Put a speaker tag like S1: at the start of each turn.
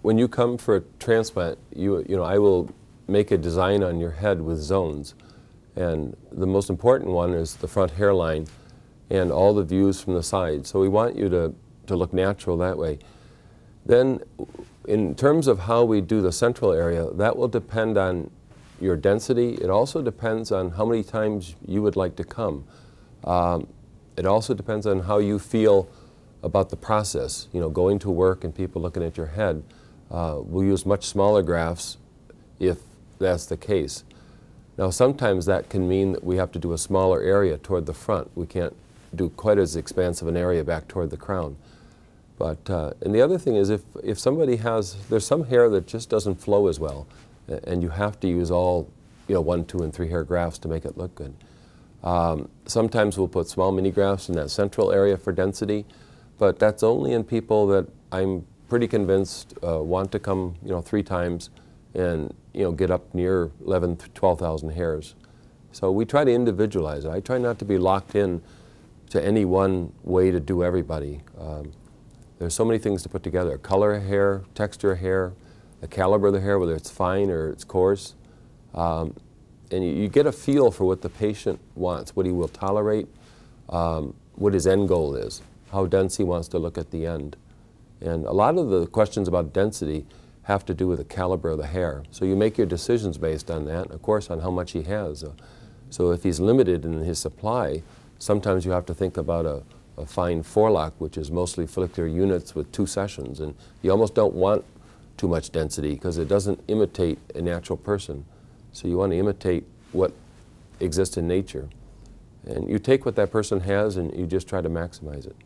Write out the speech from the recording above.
S1: when you come for a transplant, I will make a design on your head with zones. And the most important one is the front hairline and all the views from the side. So we want you to look natural that way. Then in terms of how we do the central area, that will depend on your density. It also depends on how many times you would like to come. It also depends on how you feel about the process. Going to work and people looking at your head. We'll use much smaller grafts if that's the case. Now sometimes that can mean that we have to do a smaller area toward the front. We can't do quite as expansive an area back toward the crown. But, and the other thing is if somebody there's some hair that just doesn't flow as well, and you have to use all 1, 2, and 3 hair grafts to make it look good. Sometimes we'll put small mini grafts in that central area for density, but that's only in people that I'm pretty convinced want to come 3 times and get up near 11,000 to 12,000 hairs. So we try to individualize it. I try not to be locked in to any one way to do everybody. There's so many things to put together: color of hair, texture of hair, the caliber of the hair, whether it's fine or it's coarse. And you get a feel for what the patient wants, what he will tolerate, what his end goal is, how dense he wants to look at the end. And a lot of the questions about density have to do with the caliber of the hair. So you make your decisions based on that, of course, on how much he has. So if he's limited in his supply, sometimes you have to think about a fine forelock, which is mostly follicular units with 2 sessions. And you almost don't want too much density because it doesn't imitate a natural person. So you want to imitate what exists in nature. And you take what that person has and you just try to maximize it.